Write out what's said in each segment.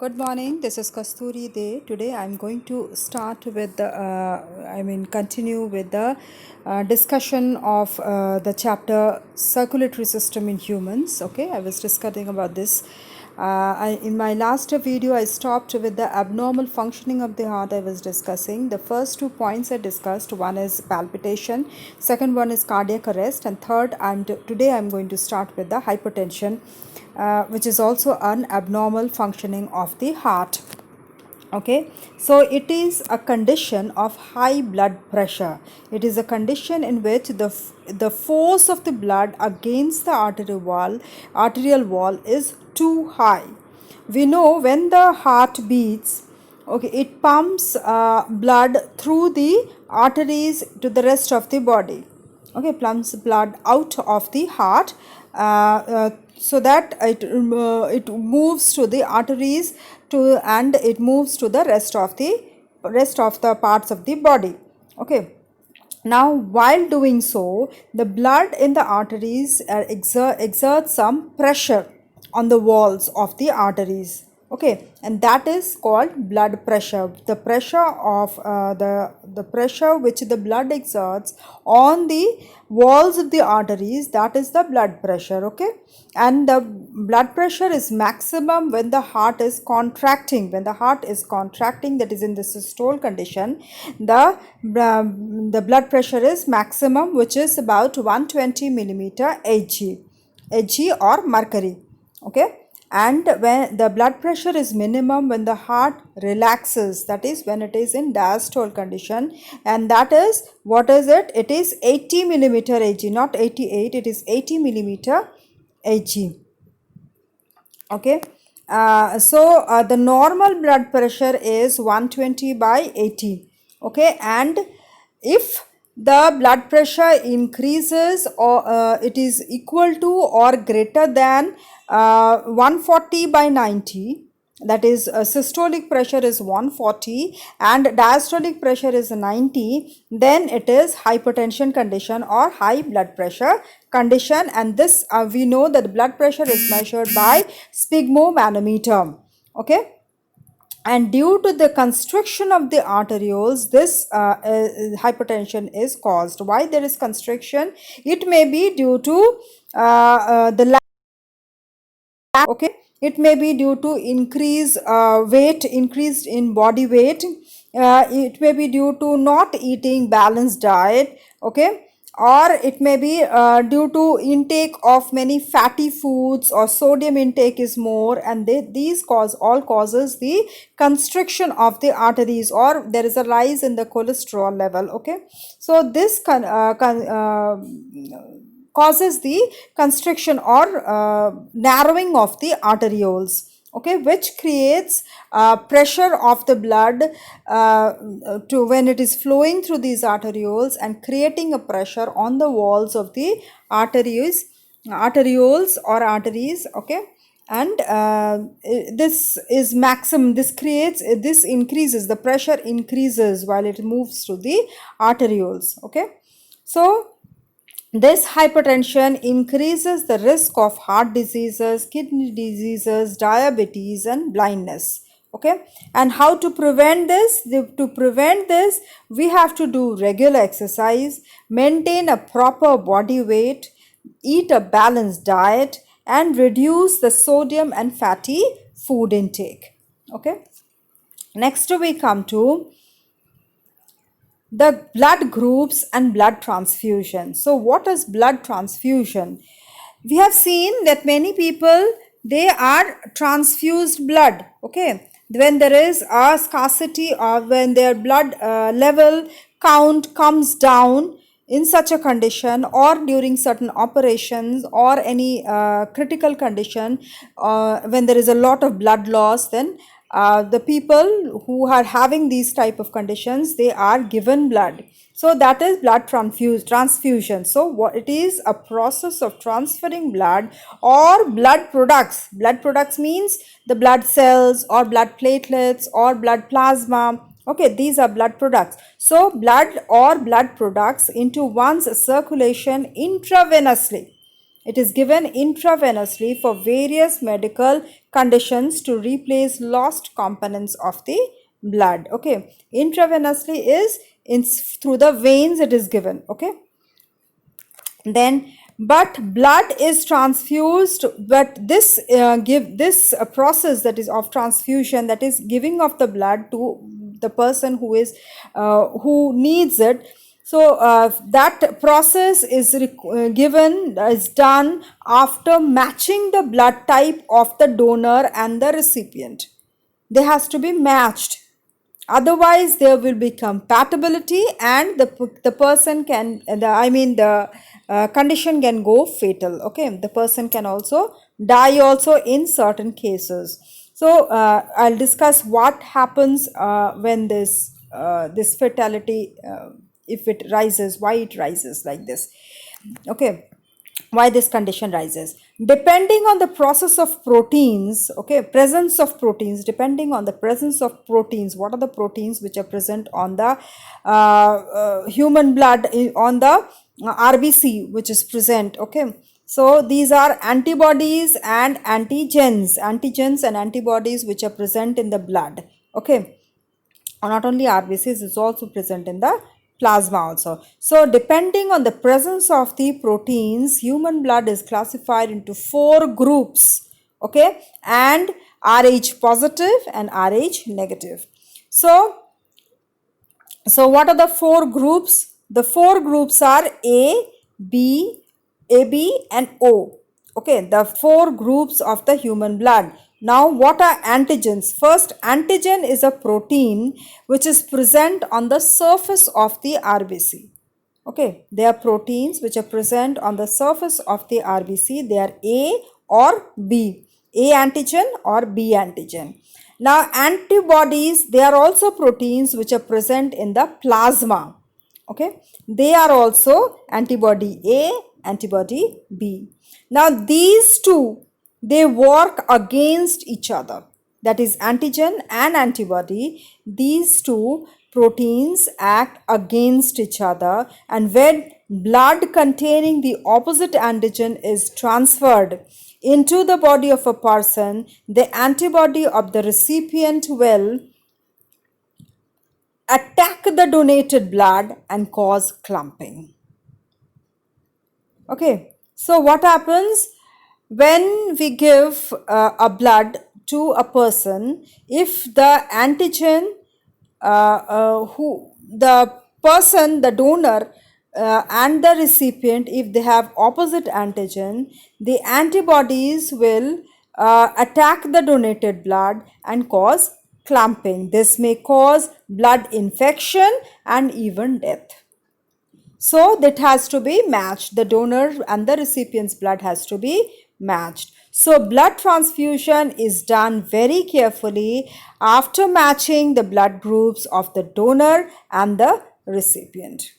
Good morning. This is Kasturi Day. Today I'm going to start with continue with the discussion of the chapter circulatory system in humans. Okay, I was discussing about this. In my last video, I stopped with the abnormal functioning of the heart. I was discussing the first 2 points I discussed. One is palpitation, second one is cardiac arrest, and third, today I'm going to start with the hypertension, which is also an abnormal functioning of the heart. Okay, so it is a condition of high blood pressure. It is a condition in which the force of the blood against the arterial wall is too high. We know when the heart beats, okay, it pumps blood through the arteries to the rest of the body. Okay, pumps blood out of the heart, so that it moves to the arteries and it moves to the rest of the parts of the body. Okay, now while doing so, the blood in the arteries exerts some pressure on the walls of the arteries. Okay, and that is called blood pressure. The pressure of the pressure which the blood exerts on the walls of the arteries, that is the blood pressure. Okay, and the blood pressure is maximum when the heart is contracting. When the heart is contracting, that is in the systole condition, the blood pressure is maximum, which is about 120 millimeter Hg or mercury. Okay, and when the blood pressure is minimum when the heart relaxes, that is when it is in diastole condition, and that is, what is it? It is 80 millimeter Hg, not 88, it is 80 millimeter Hg. Okay, so the normal blood pressure is 120 by 80. Okay, and if the blood pressure increases or it is equal to or greater than 140 by 90, that is systolic pressure is 140 and diastolic pressure is 90, then it is hypertension condition or high blood pressure condition. And this we know that blood pressure is measured by sphygmomanometer. Okay, and due to the constriction of the arterioles, this hypertension is caused. Why there is constriction? It may be due to the okay, it may be due to increased in body weight. It may be due to not eating balanced diet. Okay, or it may be due to intake of many fatty foods, or sodium intake is more, and these all causes the constriction of the arteries, or there is a rise in the cholesterol level. Okay, so this causes the constriction or narrowing of the arterioles. Okay, which creates pressure of the blood to when it is flowing through these arterioles and creating a pressure on the walls of the arterioles or arteries. Okay, and this is maximum, this increases, the pressure increases while it moves through the arterioles. Okay, so this hypertension increases the risk of heart diseases, kidney diseases, diabetes, and blindness. Okay, and how to prevent this? To prevent this, we have to do regular exercise, maintain a proper body weight, eat a balanced diet, and reduce the sodium and fatty food intake. Okay, next we come to the blood groups and blood transfusion. So what is blood transfusion? We have seen that many people, they are transfused blood. Okay, when there is a scarcity or when their blood level count comes down in such a condition, or during certain operations or any critical condition, when there is a lot of blood loss, then the people who are having these type of conditions, they are given blood. So that is blood transfusion. So what it is, a process of transferring blood or blood products. Blood products means the blood cells or blood platelets or blood plasma. Okay, these are blood products. So blood or blood products into one's circulation intravenously. It is given intravenously for various medical conditions to replace lost components of the blood. Okay, intravenously is through the veins it is given. Okay, then but blood is transfused, but this process, that is of transfusion, that is giving of the blood to the person who is who needs it. So that process is given is done after matching the blood type of the donor and the recipient. They has to be matched, otherwise there will be compatibility and the person can the condition can go fatal. Okay, the person can also die also in certain cases. So I'll discuss what happens when this fatality, if it rises, why it rises like this. Okay, why this condition rises depending on the process of proteins. Okay, presence of proteins, depending on the presence of proteins. What are the proteins which are present on the human blood, on the RBC which is present? Okay, so these are antibodies and antigens and antibodies which are present in the blood. Okay, not only RBCs, is also present in the plasma also. So depending on the presence of the proteins, human blood is classified into 4 groups. Okay, and Rh positive and Rh negative. So what are the 4 groups? The 4 groups are A, B, AB and O. Okay, the 4 groups of the human blood. Now, what are antigens? First, antigen is a protein which is present on the surface of the RBC. Okay, they are proteins which are present on the surface of the RBC. They are A or B, A antigen or B antigen. Now, antibodies, they are also proteins which are present in the plasma. Okay, they are also antibody A, antibody B. Now, these two, they work against each other. That is antigen and antibody. These two proteins act against each other, and when blood containing the opposite antigen is transferred into the body of a person, the antibody of the recipient will attack the donated blood and cause clumping. Okay, so what happens when we give a blood to a person? If the antigen who the person, the donor and the recipient, if they have opposite antigen, the antibodies will attack the donated blood and cause clumping. This may cause blood infection and even death. So that has to be matched. The donor and the recipient's blood has to be matched. So blood transfusion is done very carefully after matching the blood groups of the donor and the recipient.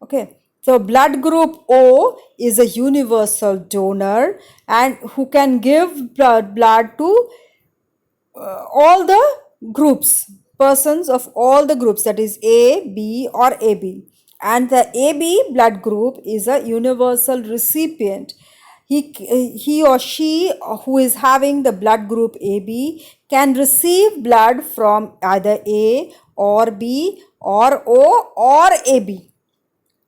Okay, so blood group O is a universal donor and who can give blood to all the groups, persons of all the groups, that is A, B or AB. And the AB blood group is a universal recipient. He or she who is having the blood group AB can receive blood from either A or B or O or AB.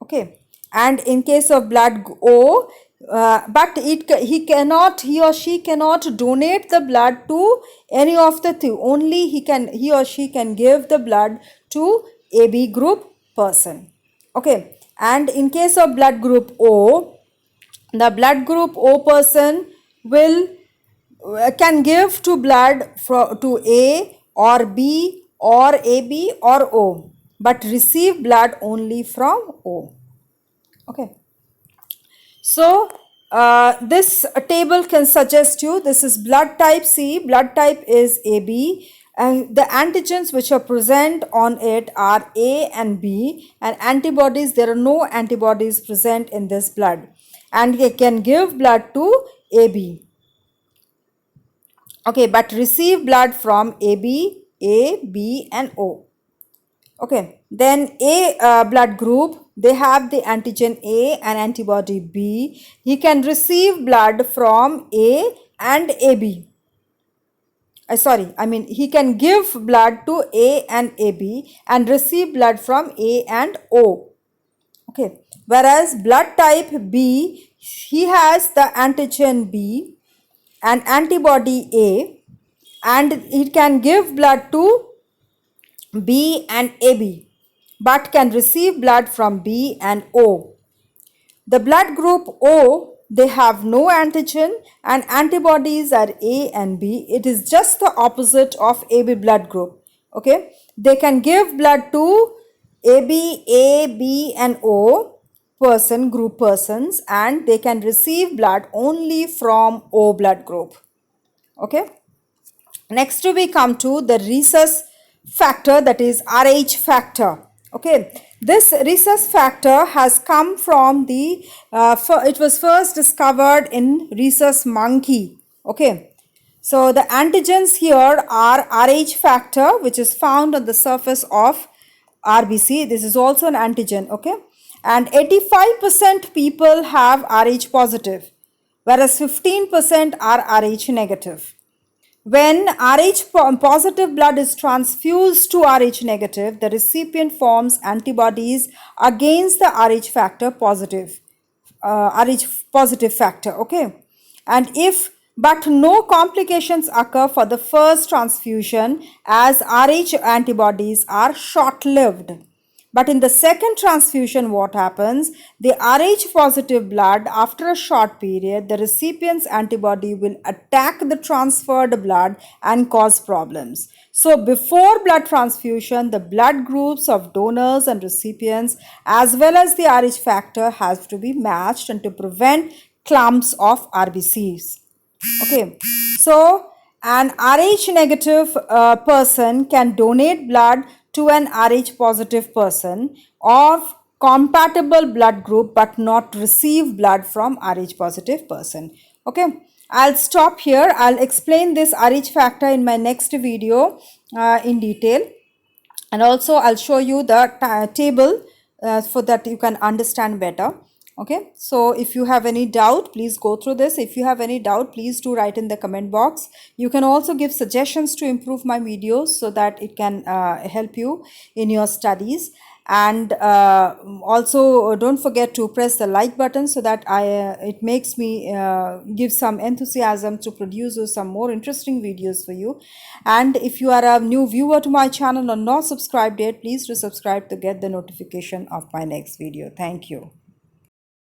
Okay, and in case of blood O, but he or she cannot donate the blood to any of the two. Only he or she can give the blood to AB group person. Okay, and in case of blood group O, the blood group O person will can give to blood to A or B or AB or O, but receive blood only from O. Okay, so this table can suggest you, this is blood type C, blood type is AB, and the antigens which are present on it are A and B, and antibodies, there are no antibodies present in this blood, and they can give blood to AB. Okay, but receive blood from AB, A, B and O. Okay, then A blood group they have the antigen A and antibody B. He can receive blood from A and AB. He can give blood to A and AB and receive blood from A and O. Okay. Whereas blood type B, he has the antigen B and antibody A, and it can give blood to B and AB, but can receive blood from B and O. The blood group O, they have no antigen and antibodies are A and B. It is just the opposite of AB blood group. Okay. They can give blood to AB, A, B and O group persons, and they can receive blood only from O blood group. Okay. Next we come to the rhesus factor, that is Rh factor. Okay, this rhesus factor has come from the, it was first discovered in rhesus monkey. Okay, so the antigens here are Rh factor, which is found on the surface of RBC. This is also an antigen. Okay, and 85% people have Rh positive, whereas 15% are Rh negative. When Rh positive blood is transfused to Rh negative, the recipient forms antibodies against the Rh factor positive, Rh positive factor. Okay, and if but no complications occur for the first transfusion, as Rh antibodies are short-lived. But in the second transfusion, what happens? The Rh positive blood, after a short period, the recipient's antibody will attack the transferred blood and cause problems. So before blood transfusion, the blood groups of donors and recipients as well as the Rh factor has to be matched and to prevent clumps of RBCs. Okay, so an Rh negative person can donate blood to an Rh positive person of compatible blood group but not receive blood from Rh positive person. Okay, I'll stop here. I'll explain this Rh factor in my next video in detail, and also I'll show you the table for that you can understand better. Okay, so if you have any doubt, please go through this. If you have any doubt, please do write in the comment box. You can also give suggestions to improve my videos so that it can help you in your studies. And also don't forget to press the like button so that it makes me give some enthusiasm to produce some more interesting videos for you. And if you are a new viewer to my channel or not subscribed yet, please do subscribe to get the notification of my next video. Thank you.